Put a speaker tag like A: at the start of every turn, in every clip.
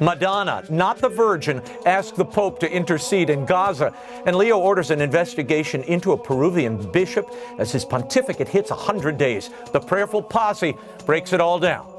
A: Madonna, not the Virgin, asked the Pope to intercede in Gaza. And Leo orders an investigation into a Peruvian bishop as his pontificate hits 100 days. The Prayerful Posse breaks it all down.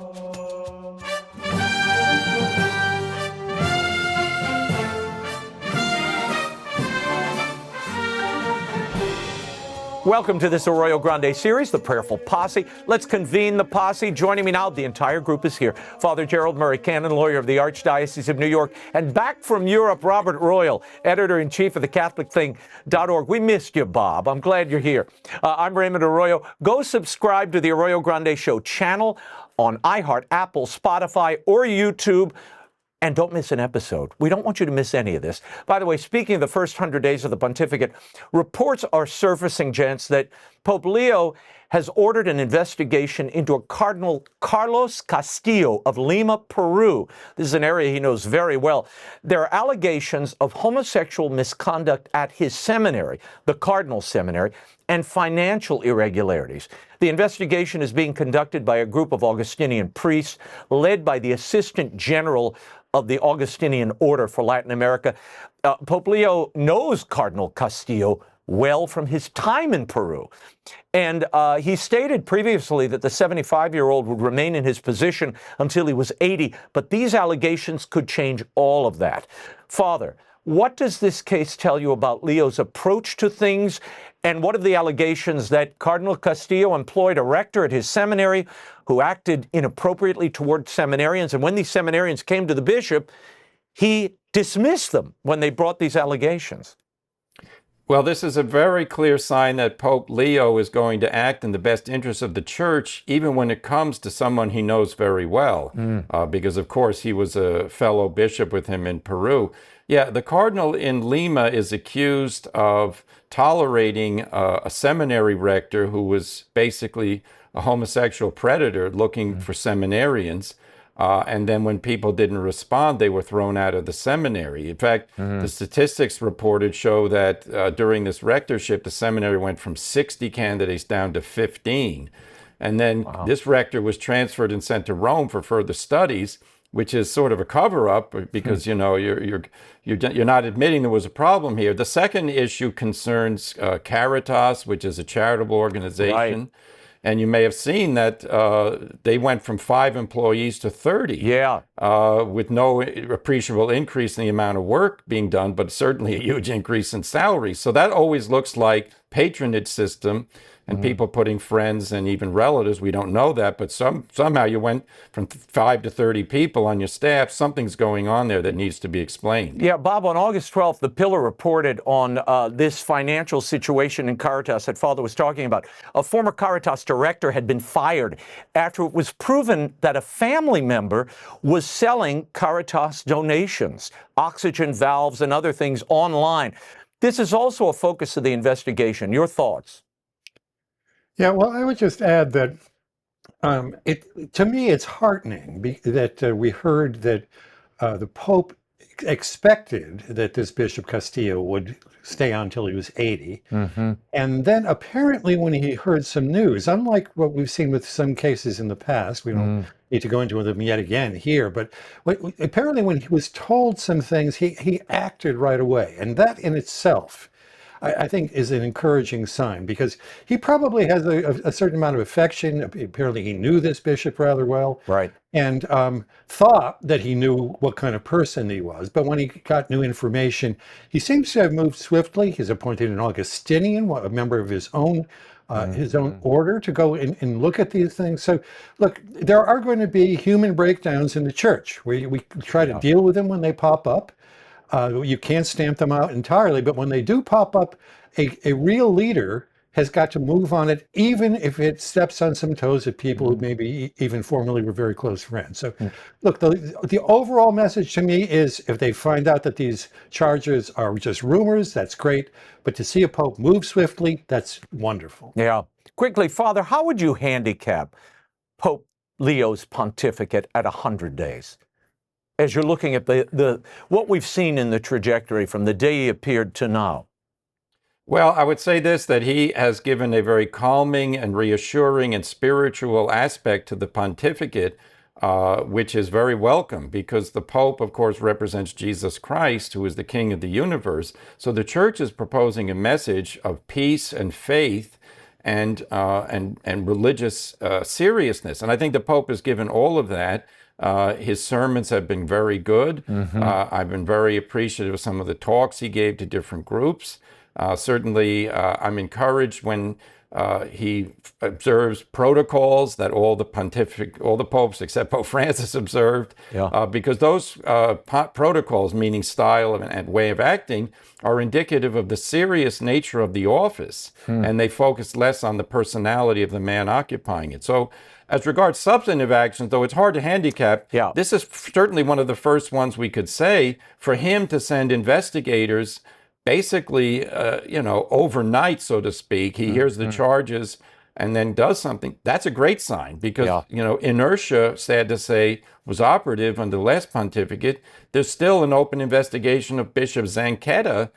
A: Welcome to this Arroyo Grande series, the Prayerful Posse. Let's convene the posse. Joining me now, the entire group is here. Father Gerald Murray, canon lawyer of the Archdiocese of New York, and back from Europe, Robert Royal, editor-in-chief of the CatholicThing.org. We missed you, Bob. I'm glad you're here. I'm Raymond Arroyo. Go subscribe to the Arroyo Grande Show channel on iHeart, Apple, Spotify, or YouTube. And don't miss an episode. We don't want you to miss any of this. By the way, speaking of the first 100 days of the pontificate, reports are surfacing, gents, that Pope Leo has ordered an investigation into a Cardinal Carlos Castillo of Lima, Peru. This is an area he knows very well. There are allegations of homosexual misconduct at his seminary, the Cardinal Seminary, and financial irregularities. The investigation is being conducted by a group of Augustinian priests led by the Assistant General of the Augustinian Order for Latin America. Pope Leo knows Cardinal Castillo well from his time in Peru. And he stated previously that the 75-year-old would remain in his position until he was 80, but these allegations could change all of that. Father, what does this case tell you about Leo's approach to things? And what are the allegations that Cardinal Castillo employed a rector at his seminary who acted inappropriately toward seminarians? And when these seminarians came to the bishop, he dismissed them when they brought these allegations.
B: Well, this is a very clear sign that Pope Leo is going to act in the best interest of the church, even when it comes to someone he knows very well, because, of course, he was a fellow bishop with him in Peru. Yeah, the cardinal in Lima is accused of tolerating a seminary rector who was basically a homosexual predator looking for seminarians. And then when people didn't respond, they were thrown out of the seminary. In fact, the statistics reported show that during this rectorship, the seminary went from 60 candidates down to 15. And then this rector was transferred and sent to Rome for further studies, which is sort of a cover-up because, you know, you're not admitting there was a problem here. The second issue concerns Caritas, which is a charitable organization. Right. And you may have seen that they went from 5 employees to 30. Yeah. With no appreciable increase in the amount of work being done, but certainly a huge increase in salary. So that always looks like patronage system and people putting friends and even relatives. We don't know that, but somehow you went from 5 to 30 people on your staff. Something's going on there that needs to be explained. Yeah, Bob, on August 12th, the Pillar reported on this financial situation in Caritas that Father was talking about. A former Caritas director had been fired after it was proven that a family member was selling Caritas donations, oxygen valves and other things online. This is also a focus of the investigation. Your thoughts?
C: Yeah, well, I would just add that to me, it's heartening that we heard that the Pope expected that this Bishop Castillo would stay on until he was 80. And then apparently when he heard some news, unlike what we've seen with some cases in the past, we don't need to go into them yet again here, but apparently when he was told some things, he acted right away. And that in itself, I think, is an encouraging sign, because he probably has a certain amount of affection. Apparently he knew this bishop rather well. Right. And thought that he knew what kind of person he was. But when he got new information, he seems to have moved swiftly. He's appointed an Augustinian, a member of his own order, to go and look at these things. So, look, there are going to be human breakdowns in the church. We try to deal with them when they pop up. You can't stamp them out entirely, but when they do pop up, a real leader has got to move on it, even if it steps on some toes of people who maybe even formerly were very close friends. So, look, the overall message to me is, if they find out that these charges are just rumors, that's great. But to see a pope move swiftly, that's wonderful. Yeah. Quickly, Father, how would you handicap Pope Leo's pontificate at 100 days? As you're looking at what we've seen in the trajectory from the day he appeared to now?
B: Well, I would say this, that he has given a very calming and reassuring and spiritual aspect to the pontificate, which is very welcome because the Pope, of course, represents Jesus Christ, who is the King of the universe. So the Church is proposing a message of peace and faith and religious seriousness. And I think the Pope has given all of that. His sermons have been very good. I've been very appreciative of some of the talks he gave to different groups. Certainly, I'm encouraged when he observes protocols that all the popes except Pope Francis observed, because those protocols, meaning style and way of acting, are indicative of the serious nature of the office, and they focus less on the personality of the man occupying it. So, as regards substantive actions, though it's hard to handicap, this is certainly one of the first ones we could say for him to send investigators basically, overnight, so to speak. He hears the charges and then does something. That's a great sign because, inertia, sad to say, was operative under the last pontificate. There's still an open investigation of Bishop Zanqueta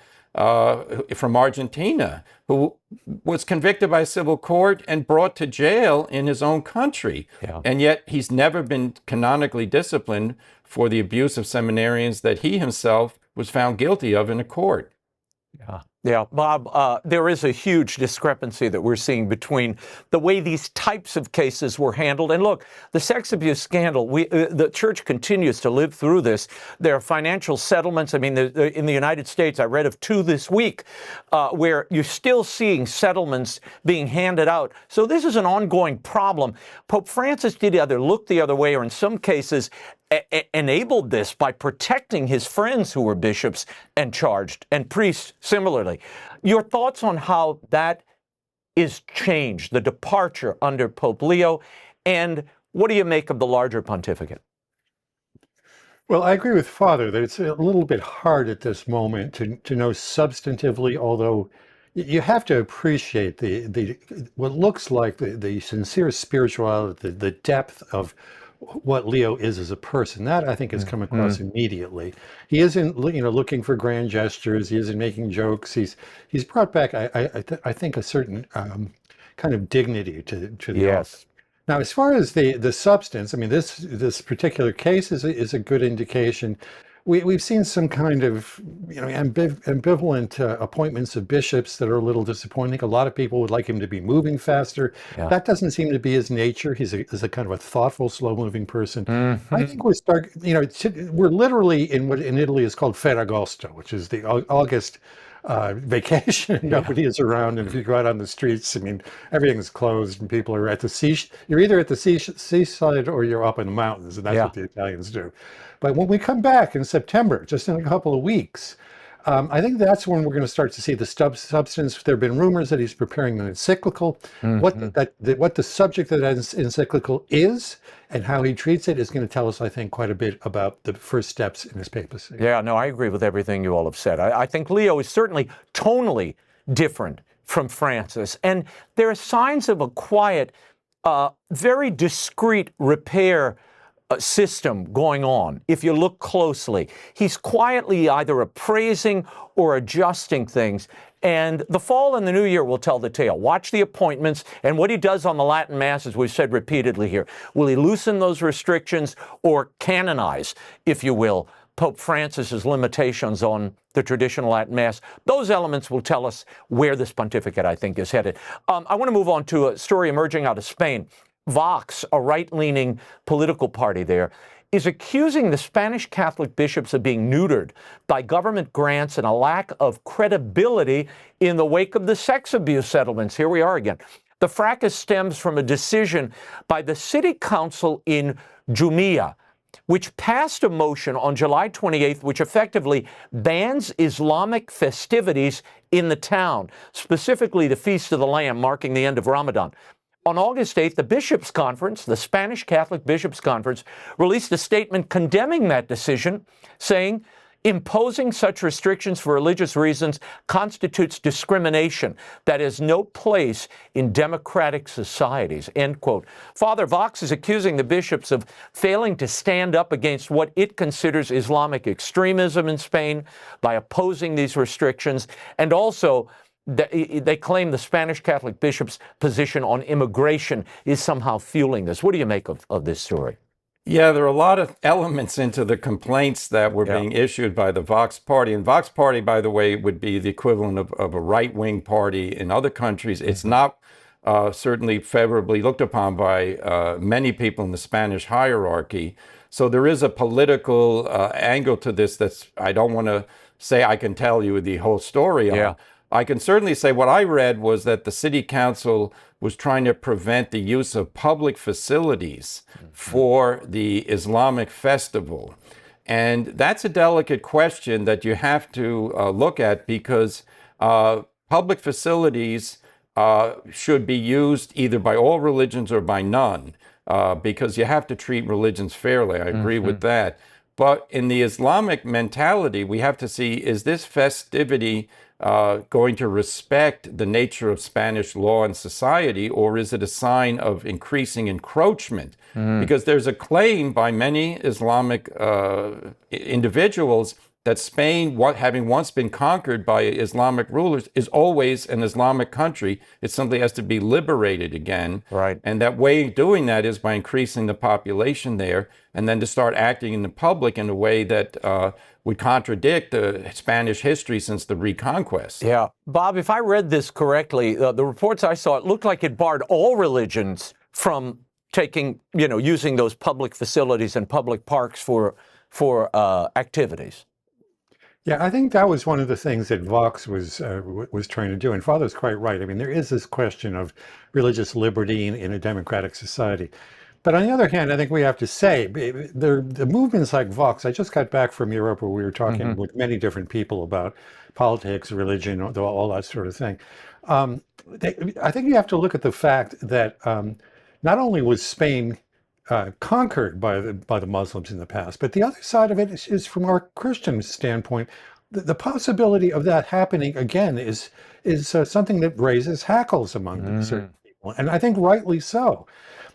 B: from Argentina, who was convicted by civil court and brought to jail in his own country. And yet he's never been canonically disciplined for the abuse of seminarians that he himself was found guilty of in a court.
A: Yeah, Bob, there is a huge discrepancy that we're seeing between the way these types of cases were handled. And look, the sex abuse scandal, the Church continues to live through this. There are financial settlements. I mean, in the United States, I read of 2 this week, where you're still seeing settlements being handed out. So this is an ongoing problem. Pope Francis did either look the other way or in some cases enabled this by protecting his friends who were bishops and charged, and priests similarly. Your thoughts on how that is changed, the departure under Pope Leo, and what do you make of the larger pontificate?
C: Well, I agree with Father that it's a little bit hard at this moment to know substantively, although you have to appreciate the what looks like the sincere spirituality, the depth of what Leo is as a person. That I think has come across immediately. He isn't, looking for grand gestures. He isn't making jokes. He's brought back, I think, a certain kind of dignity to the office. Now, as far as the substance, I mean, this particular case is a good indication. We've seen some kind of ambivalent appointments of bishops that are a little disappointing. A lot of people would like him to be moving faster. That doesn't seem to be his nature. He's a kind of a thoughtful, slow-moving person. I think we're literally in what in Italy is called Ferragosto, which is the August vacation. Nobody is around, and if you go out on the streets, I mean, everything's closed and people are at the sea. You're either at the seaside or you're up in the mountains, and that's what the Italians do. But when we come back in September, just in a couple of weeks, I think that's when we're going to start to see the substance. There have been rumors that he's preparing an encyclical. What the subject of that encyclical is and how he treats it is going to tell us, I think, quite a bit about the first steps in his papacy. Yeah, no, I agree with everything you all have said. I think Leo is certainly tonally different from Francis. And there are signs of a quiet, very discreet repair system going on. If you look closely, he's quietly either appraising or adjusting things. And the fall and the new year will tell the tale. Watch the appointments and what he does on the Latin Mass, as we've said repeatedly here. Will he loosen those restrictions or canonize, if you will, Pope Francis's limitations on the traditional Latin Mass? Those elements will tell us where this pontificate, I think, is headed. I want to move on to a story emerging out of Spain. Vox, a right-leaning political party there, is accusing the Spanish Catholic bishops of being neutered by government grants and a lack of credibility in the wake of the sex abuse settlements. Here we are again. The fracas stems from a decision by the city council in Jumilla, which passed a motion on July 28th, which effectively bans Islamic festivities in the town, specifically the Feast of the Lamb, marking the end of Ramadan. On August 8th, the Bishops' Conference, the Spanish Catholic Bishops' Conference, released a statement condemning that decision, saying, imposing such restrictions for religious reasons constitutes discrimination that has no place in democratic societies, end quote. Father, Vox is accusing the bishops of failing to stand up against what it considers Islamic extremism in Spain by opposing these restrictions, and also they claim the Spanish Catholic bishops' position on immigration is somehow fueling this. What do you make of this story?
B: Yeah, there are a lot of elements into the complaints that were being issued by the Vox Party. And Vox Party, by the way, would be the equivalent of a right-wing party in other countries. It's not certainly favorably looked upon by many people in the Spanish hierarchy. So there is a political angle to this that's, I don't want to say I can tell you the whole story on. I can certainly say what I read was that the city council was trying to prevent the use of public facilities for the Islamic festival. And that's a delicate question that you have to look at, because public facilities should be used either by all religions or by none, because you have to treat religions fairly. I agree with that. But in the Islamic mentality, we have to see, is this festivity going to respect the nature of Spanish law and society, or is it a sign of increasing encroachment? Because there's a claim by many Islamic individuals that Spain, having once been conquered by Islamic rulers, is always an Islamic country. It simply has to be liberated again.
A: Right.
B: And that way of doing that is by increasing the population there, and then to start acting in the public in a way that would contradict the Spanish history since the Reconquest.
A: Yeah. Bob, if I read this correctly, the reports I saw, it looked like it barred all religions from taking, using those public facilities and public parks for activities.
C: Yeah, I think that was one of the things that Vox was trying to do. And Father's quite right. I mean, there is this question of religious liberty in a democratic society. But on the other hand, I think we have to say, the movements like Vox, I just got back from Europe where we were talking with many different people about politics, religion, all that sort of thing. I think you have to look at the fact that not only was Spain conquered by the Muslims in the past, but the other side of it is from our Christian standpoint, the possibility of that happening again is something that raises hackles among certain people, and I think rightly so.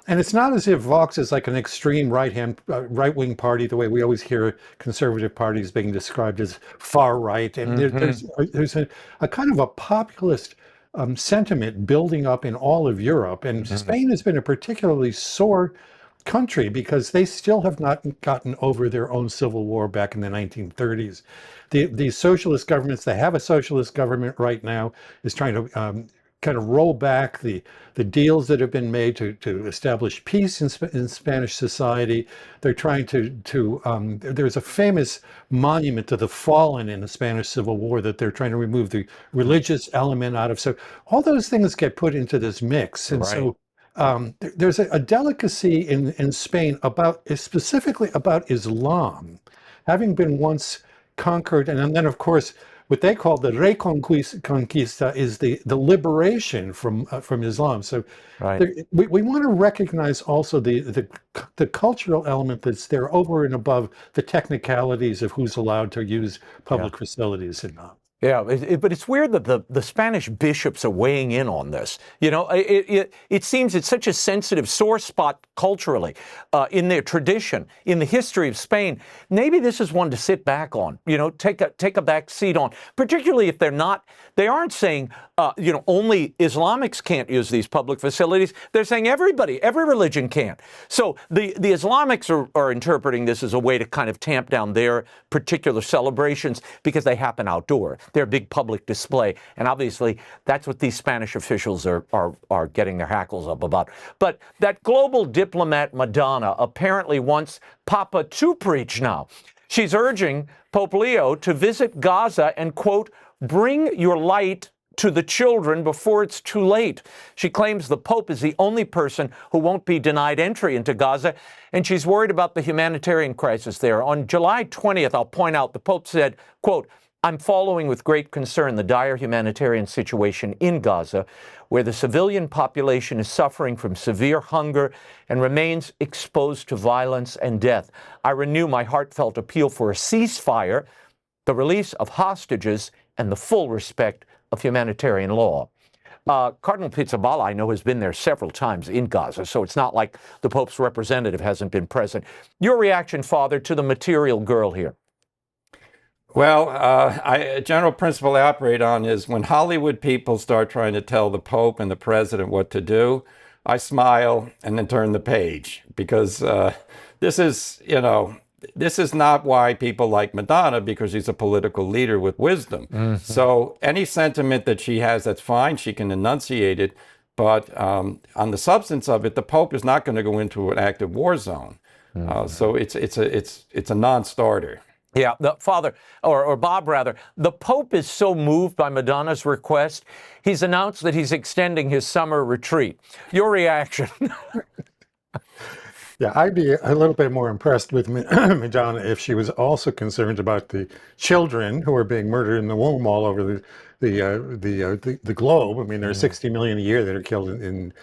C: And it's not as if Vox is like an extreme right-wing party, the way we always hear conservative parties being described as far right. And there's a kind of a populist sentiment building up in all of Europe. And Spain has been a particularly sore country because they still have not gotten over their own civil war back in the 1930s. The socialist governments, they have a socialist government right now, is trying to kind of roll back the deals that have been made to establish peace in Spanish society. They're trying to there's a famous monument to the fallen in the Spanish Civil War that they're trying to remove the religious element out of. So all those things get put into this mix. And so there's a delicacy in Spain specifically about Islam, having been once conquered, and then of course what they call the reconquista is the liberation from Islam. So we want to recognize also the cultural element that's there over and above the technicalities of who's allowed to use public facilities and not.
A: Yeah, but it's weird that the Spanish bishops are weighing in on this. It seems it's such a sensitive sore spot culturally in their tradition, in the history of Spain. Maybe this is one to sit back on, take a back seat on, particularly if they aren't saying, only Islamics can't use these public facilities. They're saying every religion can. So the Islamics are interpreting this as a way to kind of tamp down their particular celebrations because they happen outdoor. They're a big public display. And obviously, that's what these Spanish officials are getting their hackles up about. But that global diplomat Madonna apparently wants Papa to preach now. She's urging Pope Leo to visit Gaza and, quote, bring your light to the children before it's too late. She claims the Pope is the only person who won't be denied entry into Gaza, and she's worried about the humanitarian crisis there. On July 20th, I'll point out, the Pope said, quote, I'm following with great concern the dire humanitarian situation in Gaza, where the civilian population is suffering from severe hunger and remains exposed to violence and death. I renew my heartfelt appeal for a ceasefire, the release of hostages, and the full respect of humanitarian law. Cardinal Pizzaballa, I know, has been there several times in Gaza, so it's not like the Pope's representative hasn't been present. Your reaction, Father, to the material girl here?
B: Well, a general principle I operate on is when Hollywood people start trying to tell the Pope and the President what to do, I smile and then turn the page, because this is, this is not why people like Madonna, because she's a political leader with wisdom. So any sentiment that she has, that's fine. She can enunciate it. But on the substance of it, the Pope is not going to go into an active war zone. So it's a non-starter.
A: Yeah, the Father, or Bob rather, the Pope is so moved by Madonna's request, he's announced that he's extending his summer retreat. Your reaction?
C: Yeah, I'd be a little bit more impressed with Madonna if she was also concerned about the children who are being murdered in the womb all over the globe. I mean, there are 60 million a year that are killed in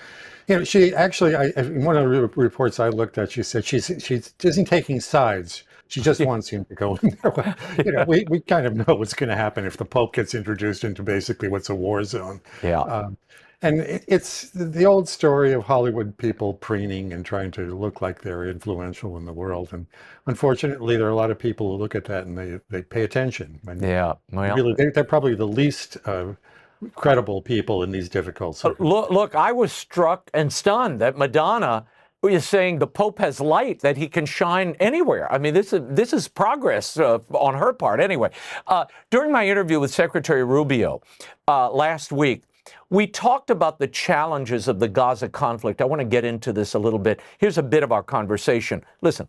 C: she actually, in one of the reports I looked at, she said she isn't taking sides. She just wants him to go in there. We kind of know what's going to happen if the Pope gets introduced into basically what's a war zone.
A: Yeah.
C: And it's the old story of Hollywood people preening and trying to look like they're influential in the world. And unfortunately, there are a lot of people who look at that and they pay attention. And
A: Yeah. Well,
C: really, they're probably the least credible people in these difficult circumstances.
A: Look, I was struck and stunned that Madonna is saying the Pope has light, that he can shine anywhere. I mean, this is progress on her part anyway. During my interview with Secretary Rubio last week, we talked about the challenges of the Gaza conflict. I want to get into this a little bit. Here's a bit of our conversation. Listen.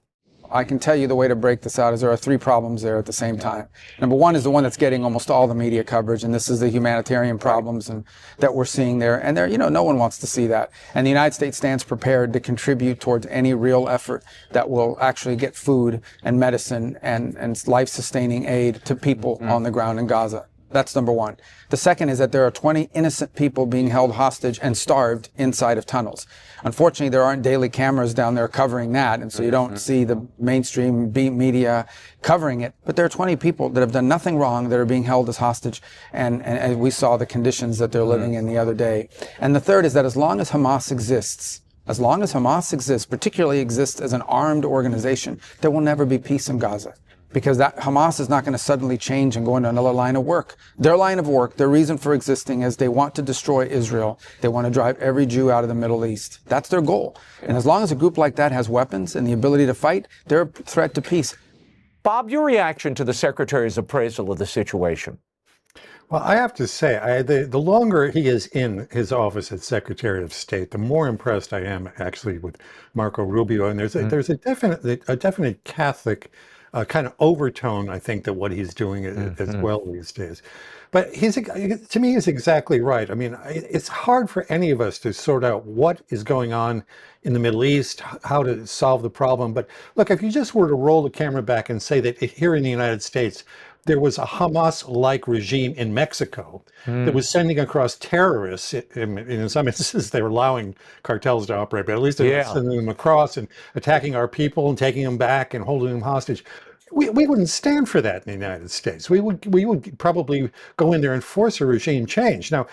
D: I can tell you the way to break this out is there are three problems there at the same time. Number one is the one that's getting almost all the media coverage, and this is the humanitarian problems that we're seeing there. And there, no one wants to see that. And the United States stands prepared to contribute towards any real effort that will actually get food and medicine and life-sustaining aid to people on the ground in Gaza. That's number one. The second is that there are 20 innocent people being held hostage and starved inside of tunnels. Unfortunately, there aren't daily cameras down there covering that, and so you don't see the mainstream media covering it. But there are 20 people that have done nothing wrong that are being held as hostage, and we saw the conditions that they're living in the other day. And the third is that as long as Hamas exists, particularly exists as an armed organization, there will never be peace in Gaza. Because that Hamas is not going to suddenly change and go into another line of work. Their line of work, their reason for existing is they want to destroy Israel. They want to drive every Jew out of the Middle East. That's their goal. And as long as a group like that has weapons and the ability to fight, they're a threat to peace.
A: Bob, your reaction to the Secretary's appraisal of the situation?
C: Well, I have to say, the longer he is in his office as Secretary of State, the more impressed I am actually with Marco Rubio. And there's a definite Catholic kind of overtone, I think, that what he's doing as well these days. But to me, he's exactly right. I mean, it's hard for any of us to sort out what is going on in the Middle East, how to solve the problem. But look, if you just were to roll the camera back and say that here in the United States, there was a Hamas-like regime in Mexico that was sending across terrorists. In some instances, they were allowing cartels to operate, but at least they were sending them across and attacking our people and taking them back and holding them hostage. We wouldn't stand for that in the United States. We would probably go in there and force a regime change. Now,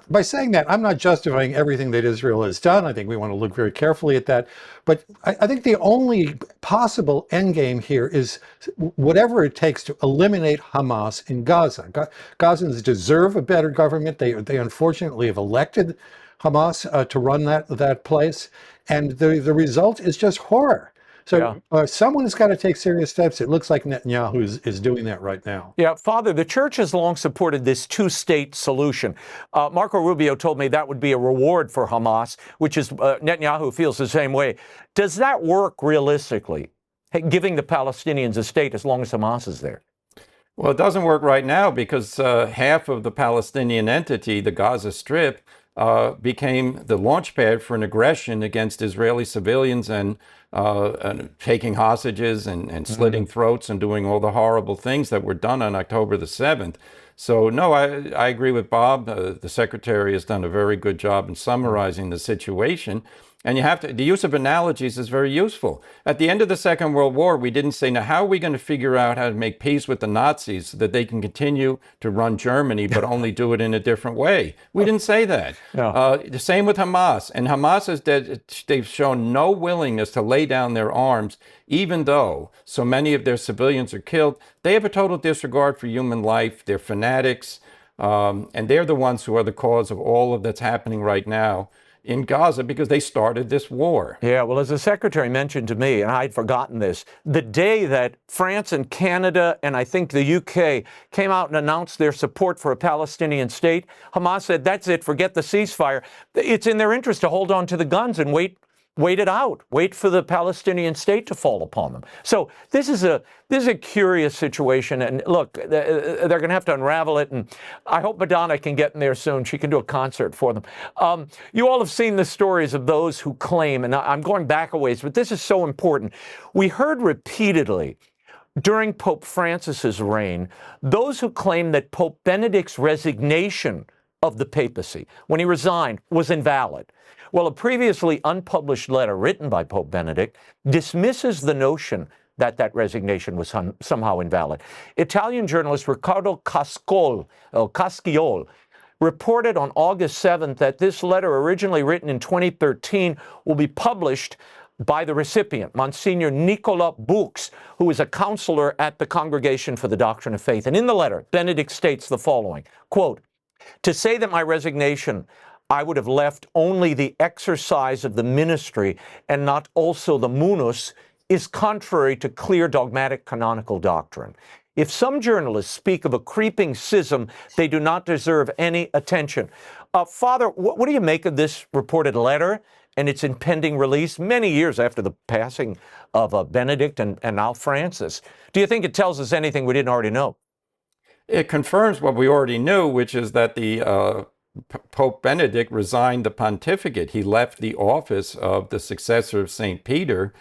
C: by saying that, I'm not justifying everything that Israel has done. I think we want to look very carefully at that. But I think the only possible endgame here is whatever it takes to eliminate Hamas in Gaza. Gazans deserve a better government. They unfortunately have elected Hamas to run that place. And the result is just horror. So someone has got to take serious steps. It looks like Netanyahu is doing that right now.
A: Yeah, Father, the church has long supported this two-state solution. Marco Rubio told me that would be a reward for Hamas, which is Netanyahu feels the same way. Does that work realistically, giving the Palestinians a state as long as Hamas is there?
B: Well, it doesn't work right now because half of the Palestinian entity, the Gaza Strip, became the launch pad for an aggression against Israeli civilians and taking hostages and slitting throats and doing all the horrible things that were done on October the 7th. So, no, I agree with Bob. The Secretary has done a very good job in summarizing the situation. And the use of analogies is very useful. At the end of the Second World War, we didn't say, now, how are we going to figure out how to make peace with the Nazis so that they can continue to run Germany, but only do it in a different way? We didn't say that. No. The same with Hamas. And Hamas they've shown no willingness to lay down their arms, even though so many of their civilians are killed. They have a total disregard for human life. They're fanatics. And they're the ones who are the cause of all of that's happening right now in Gaza because they started this war.
A: Yeah, well, as the secretary mentioned to me, and I'd forgotten this, the day that France and Canada and I think the UK came out and announced their support for a Palestinian state, Hamas said, that's it, forget the ceasefire. It's in their interest to hold on to the guns and wait it out, wait for the Palestinian state to fall upon them. So this is a curious situation, and look, they're going to have to unravel it, and I hope Madonna can get in there soon. She can do a concert for them. You all have seen the stories of those who claim, and I'm going back a ways, but this is so important. We heard repeatedly during Pope Francis's reign, those who claim that Pope Benedict's resignation of the papacy, when he resigned, was invalid. Well, a previously unpublished letter written by Pope Benedict dismisses the notion that that resignation was somehow invalid. Italian journalist Riccardo Castillo reported on August 7th that this letter, originally written in 2013, will be published by the recipient, Monsignor Nicola Bux, who is a counselor at the Congregation for the Doctrine of Faith. And in the letter, Benedict states the following, quote, "To say that my resignation I would have left only the exercise of the ministry and not also the munus is contrary to clear dogmatic canonical doctrine. If some journalists speak of a creeping schism, they do not deserve any attention." Father, what do you make of this reported letter and its impending release many years after the passing of Benedict and now Francis? Do you think it tells us anything we didn't already know?
B: It confirms what we already knew, which is that the Pope Benedict resigned the pontificate. He left the office of the successor of St. Peter.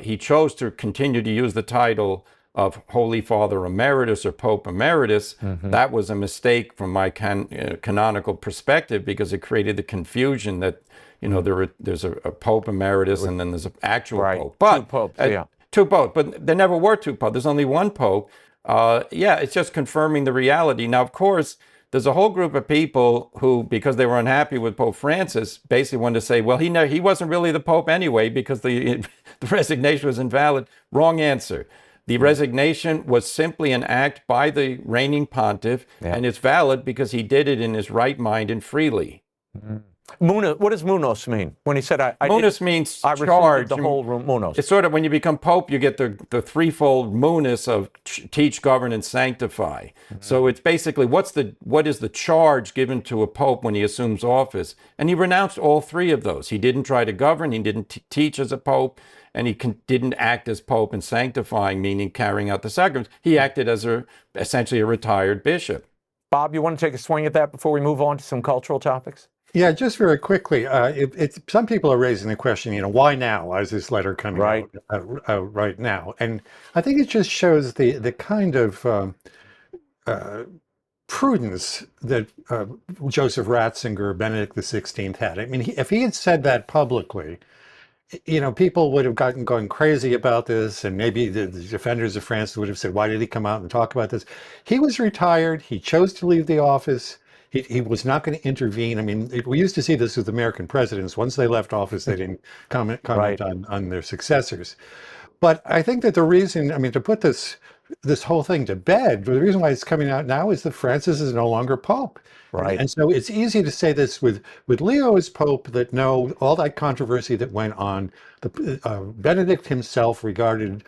B: He chose to continue to use the title of Holy Father Emeritus or Pope Emeritus. Mm-hmm. That was a mistake from my canonical perspective because it created the confusion that, you know, there's a Pope Emeritus and then there's an actual Pope. But,
A: two popes, yeah.
B: Two popes, but there never were two popes. There's only one Pope. It's just confirming the reality. Now, of course, there's a whole group of people who, because they were unhappy with Pope Francis, basically wanted to say, well, he wasn't really the Pope anyway because the resignation was invalid. Wrong answer. The resignation was simply an act by the reigning pontiff, and it's valid because he did it in his right mind and freely.
A: Mm-hmm. What does munos mean? When he said,
B: munos means
A: charge. The whole munos.
B: It's sort of when you become pope, you get the threefold munus of teach, govern, and sanctify. Mm-hmm. So it's basically what is the charge given to a pope when he assumes office? And he renounced all three of those. He didn't try to govern, he didn't teach as a pope, and he didn't act as pope in sanctifying, meaning carrying out the sacraments. He acted as essentially a retired bishop.
A: Bob, you want to take a swing at that before we move on to some cultural topics?
C: Yeah, just very quickly. Some people are raising the question, why now? Why is this letter coming out right now? And I think it just shows the kind of prudence that Joseph Ratzinger, Benedict XVI had. I mean, if he had said that publicly, people would have going crazy about this, and maybe the defenders of Francis would have said, why did he come out and talk about this? He was retired. He chose to leave the office. He was not going to intervene. I mean, we used to see this with American presidents. Once they left office, they didn't comment on their successors. But I think that the reason, to put this whole thing to bed, the reason why it's coming out now is that Francis is no longer Pope.
A: Right.
C: And so it's easy to say this with Leo as Pope, that no, all that controversy that went on, Benedict himself regarded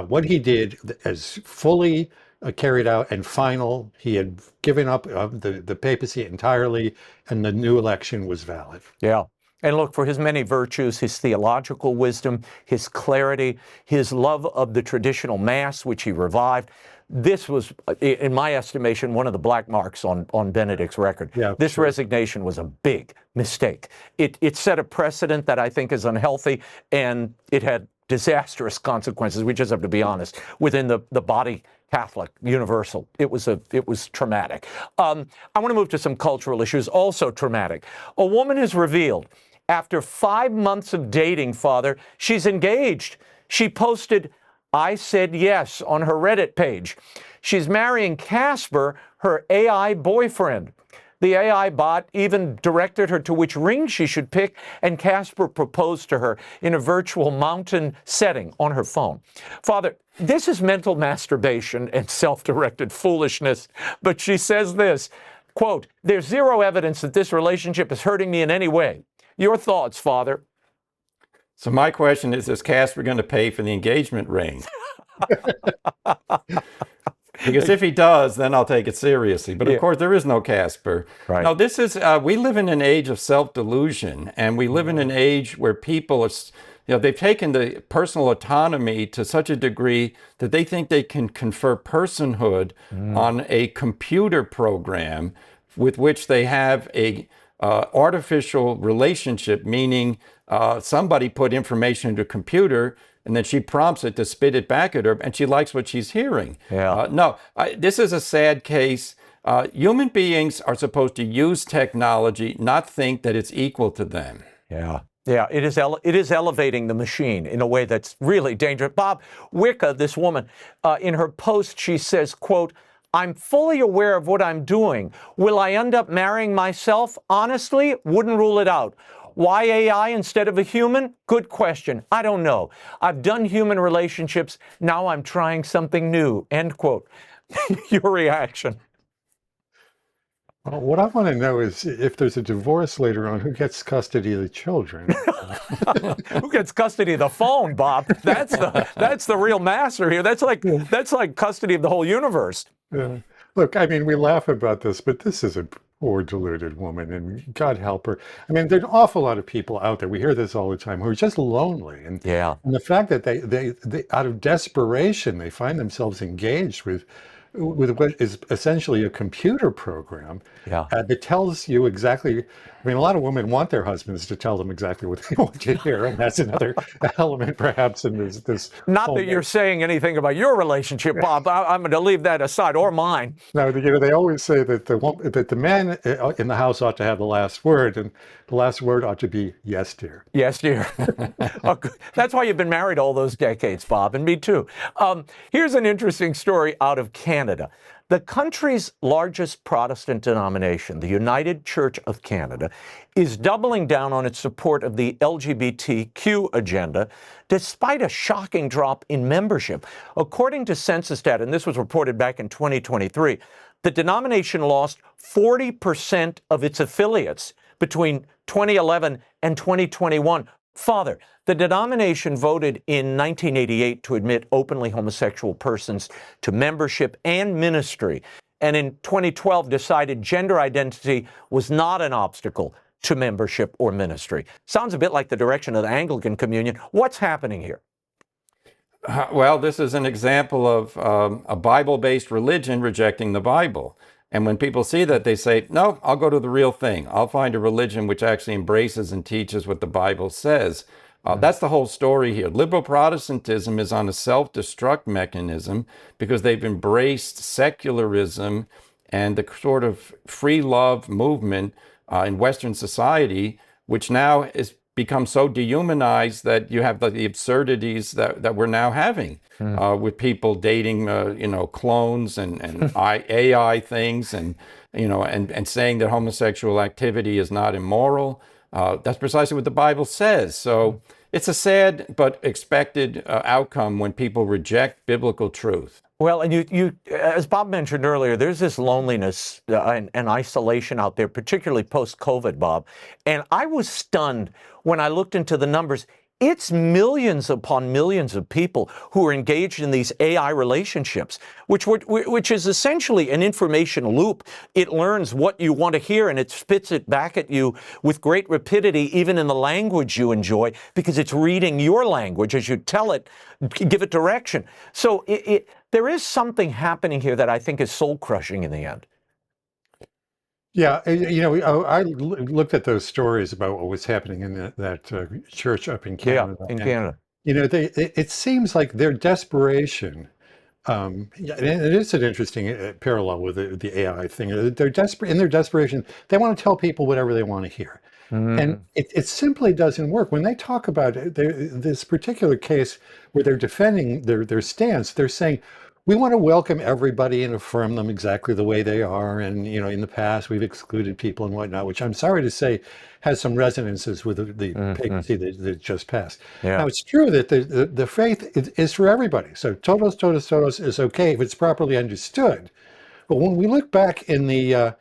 C: what he did as fully carried out and final. He had given up the papacy entirely, and the new election was valid.
A: Yeah. And look, for his many virtues, his theological wisdom, his clarity, his love of the traditional Mass, which he revived, this was, in my estimation, one of the black marks on Benedict's record. Yeah, this resignation was a big mistake. It set a precedent that I think is unhealthy, and it had disastrous consequences. We just have to be honest. Within the body Catholic, universal. It was traumatic. I want to move to some cultural issues, also traumatic. A woman is revealed after 5 months of dating, Father, she's engaged. She posted, "I said yes," on her Reddit page. She's marrying Casper, her AI boyfriend. The AI bot even directed her to which ring she should pick, and Casper proposed to her in a virtual mountain setting on her phone. Father, this is mental masturbation and self-directed foolishness, but she says this, quote, "There's zero evidence that this relationship is hurting me in any way. Your thoughts, Father?
B: So my question is Casper going to pay for the engagement ring? Because if he does, then I'll take it seriously. But of course, there is no Casper.
A: Right.
B: No, this is, we live in an age of self-delusion, and we live in an age where people are, they've taken the personal autonomy to such a degree that they think they can confer personhood on a computer program with which they have a artificial relationship, meaning somebody put information into a computer and then she prompts it to spit it back at her, and she likes what she's hearing.
A: Yeah.
B: This is a sad case. Human beings are supposed to use technology, not think that it's equal to them.
A: Yeah. Yeah, it is elevating the machine in a way that's really dangerous. Bob, Wicca, this woman, in her post, she says, quote, "I'm fully aware of what I'm doing. Will I end up marrying myself? Honestly, wouldn't rule it out. Why AI instead of a human? Good question. I don't know. I've done human relationships. Now I'm trying something new." End quote. Your reaction?
C: Well, what I want to know is if there's a divorce later on, who gets custody of the children?
A: Who gets custody of the phone, Bob? That's the real master here. That's like custody of the whole universe.
C: Look, I mean, we laugh about this, but this is a poor deluded woman, and God help her. I mean, there's an awful lot of people out there. We hear this all the time who are just lonely, and the fact that they out of desperation they find themselves engaged with what is essentially a computer program that tells you exactly. I mean, a lot of women want their husbands to tell them exactly what they want to hear, and that's another element, perhaps, in this.
A: Not that you're saying anything about your relationship, Bob. I'm going to leave that aside, or mine.
C: No, they always say that the man in the house ought to have the last word, and the last word ought to be "yes, dear."
A: Yes, dear. That's why you've been married all those decades, Bob, and me too. Here's an interesting story out of Canada. The country's largest Protestant denomination, the United Church of Canada, is doubling down on its support of the LGBTQ agenda, despite a shocking drop in membership. According to census data, and this was reported back in 2023, the denomination lost 40% of its affiliates between 2011 and 2021. Father, the denomination voted in 1988 to admit openly homosexual persons to membership and ministry, and in 2012 decided gender identity was not an obstacle to membership or ministry. Sounds a bit like the direction of the Anglican Communion. What's happening here?
B: Well, this is an example of a Bible-based religion rejecting the Bible. And when people see that, they say, no, I'll go to the real thing. I'll find a religion which actually embraces and teaches what the Bible says. That's the whole story here. Liberal Protestantism is on a self-destruct mechanism because they've embraced secularism and the sort of free love movement in Western society, which now is become so dehumanized that you have the absurdities that we're now having with people dating, clones and AI things, and saying that homosexual activity is not immoral. That's precisely what the Bible says. So it's a sad but expected outcome when people reject biblical truth.
A: Well, and you, as Bob mentioned earlier, there's this loneliness and isolation out there, particularly post-COVID, Bob. And I was stunned when I looked into the numbers. It's millions upon millions of people who are engaged in these AI relationships, which is essentially an information loop. It learns what you want to hear and it spits it back at you with great rapidity, even in the language you enjoy, because it's reading your language as you tell it, give it direction. So there is something happening here that I think is soul-crushing in the end.
C: Yeah, I looked at those stories about what was happening in that church up in Canada.
A: Yeah, in Canada.
C: It seems like their desperation, and it is an interesting parallel with the AI thing. They're desperate. In their desperation, they want to tell people whatever they want to hear. And it simply doesn't work. When they talk about this particular case where they're defending their stance, they're saying, we want to welcome everybody and affirm them exactly the way they are. And, in the past, we've excluded people and whatnot, which I'm sorry to say has some resonances with the papacy that just passed. Yeah. Now, it's true that the faith is for everybody. So todos, todos, todos is okay if it's properly understood. But when we look back in the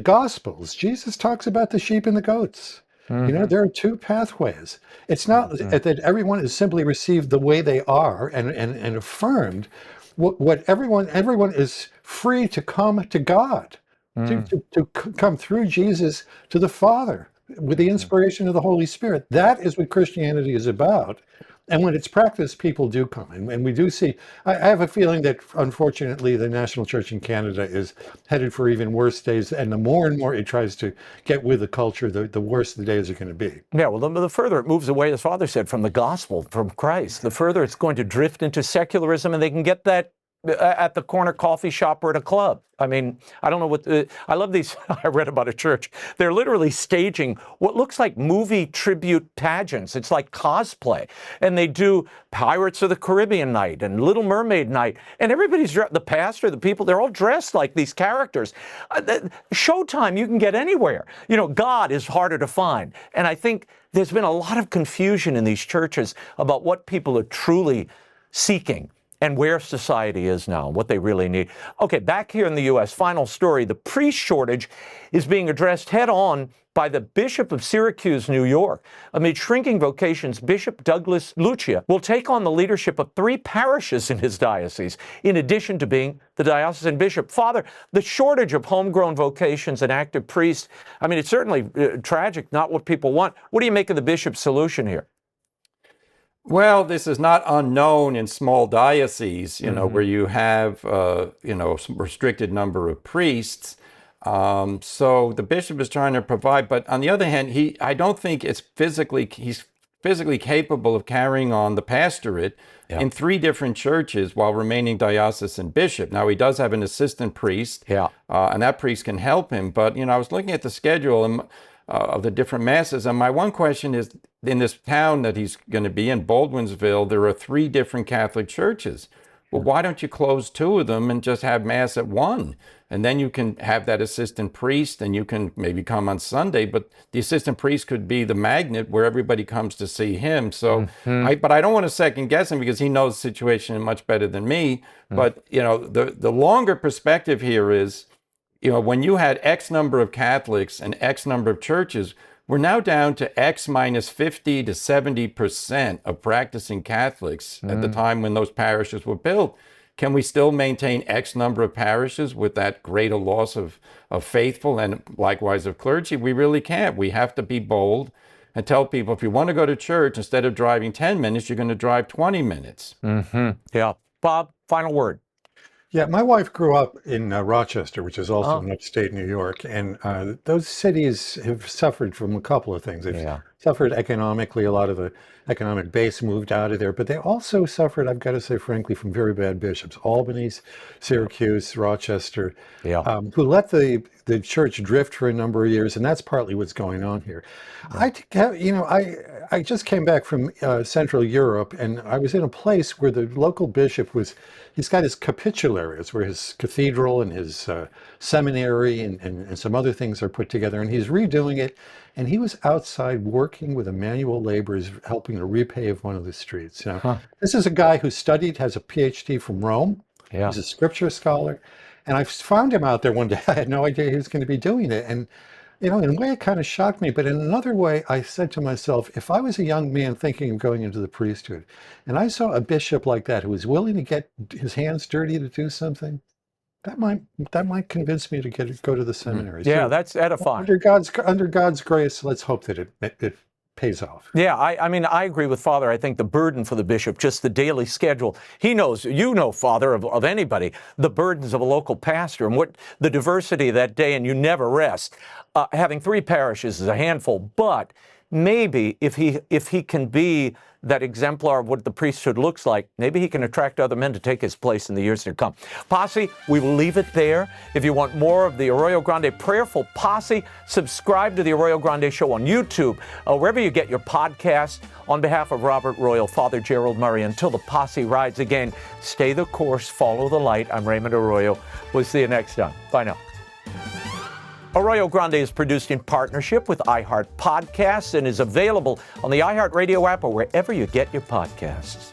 C: Gospels, Jesus talks about the sheep and the goats. There are two pathways. It's not that everyone is simply received the way they are and affirmed. What everyone is free to come to God, to come through Jesus to the Father with the inspiration of the Holy Spirit. That is what Christianity is about. And when it's practiced, people do come. And we do see, I have a feeling that unfortunately the National Church in Canada is headed for even worse days. And the more and more it tries to get with the culture, the worse the days are going to be.
A: Yeah, well, the further it moves away, as Father said, from the gospel, from Christ, the further it's going to drift into secularism, and they can get that at the corner coffee shop or at a club. I mean, I don't know what, I love these, I read about a church. They're literally staging what looks like movie tribute pageants. It's like cosplay. And they do Pirates of the Caribbean night and Little Mermaid night. And everybody's, the pastor, the people, they're all dressed like these characters. Showtime, you can get anywhere. God is harder to find. And I think there's been a lot of confusion in these churches about what people are truly seeking and where society is now, what they really need. Okay, back here in the U.S., final story. The priest shortage is being addressed head on by the Bishop of Syracuse, New York. Amid shrinking vocations, Bishop Douglas Lucia will take on the leadership of 3 parishes in his diocese, in addition to being the diocesan bishop. Father, the shortage of homegrown vocations and active priests, I mean, it's certainly tragic, not what people want. What do you make of the bishop's solution here?
B: Well, this is not unknown in small dioceses, where you have, some restricted number of priests. So the bishop is trying to provide, but on the other hand, I don't think he's physically capable of carrying on the pastorate in 3 different churches while remaining diocesan bishop. Now, he does have an assistant priest, and that priest can help him. But, I was looking at the schedule of the different masses, and my one question is, in this town that he's going to be in, Baldwinsville, there are 3 different Catholic churches. Well, why don't you close 2 of them and just have Mass at one? And then you can have that assistant priest, and you can maybe come on Sunday, but the assistant priest could be the magnet where everybody comes to see him. So, but I don't want to second guess him because he knows the situation much better than me. But, the longer perspective here is, when you had X number of Catholics and X number of churches, we're now down to X minus 50 to 70% of practicing Catholics at the time when those parishes were built. Can we still maintain X number of parishes with that greater loss of faithful and likewise of clergy? We really can't. We have to be bold and tell people, if you want to go to church, instead of driving 10 minutes, you're going to drive 20 minutes.
A: Yeah. Bob, final word.
C: Yeah, my wife grew up in Rochester, which is also in upstate New York, and those cities have suffered from a couple of things. They've suffered economically. A lot of the economic base moved out of there, but they also suffered, I've got to say frankly, from very bad bishops. Albany, Syracuse, Rochester, who let the church drift for a number of years, and that's partly what's going on here. I just came back from Central Europe, and I was in a place where the local bishop he's got his capitularies, where his cathedral and his seminary and some other things are put together, and he's redoing it. And he was outside working with the manual laborers, helping to repave one of the streets. This is a guy who studied, has a PhD from Rome. He's a scripture scholar. And I found him out there one day. I had no idea he was going to be doing it. And, in a way, it kind of shocked me. But in another way, I said to myself, if I was a young man thinking of going into the priesthood, and I saw a bishop like that who was willing to get his hands dirty to do something, that might convince me to go to the seminary.
A: Yeah,
C: so,
A: that's edifying.
C: Under God's grace, let's hope that it pays off.
A: Yeah, I mean, I agree with Father. I think the burden for the bishop, just the daily schedule. He knows, Father, of anybody, the burdens of a local pastor and what the diversity of that day, and you never rest. Having 3 parishes is a handful, but maybe if he can be that exemplar of what the priesthood looks like, maybe he can attract other men to take his place in the years to come. Posse, we will leave it there. If you want more of the Arroyo Grande Prayerful Posse, subscribe to the Arroyo Grande Show on YouTube, wherever you get your podcasts. On behalf of Robert Royal, Father Gerald Murray, until the Posse rides again, stay the course, follow the light. I'm Raymond Arroyo. We'll see you next time. Bye now. Arroyo Grande is produced in partnership with iHeart Podcasts and is available on the iHeart Radio app or wherever you get your podcasts.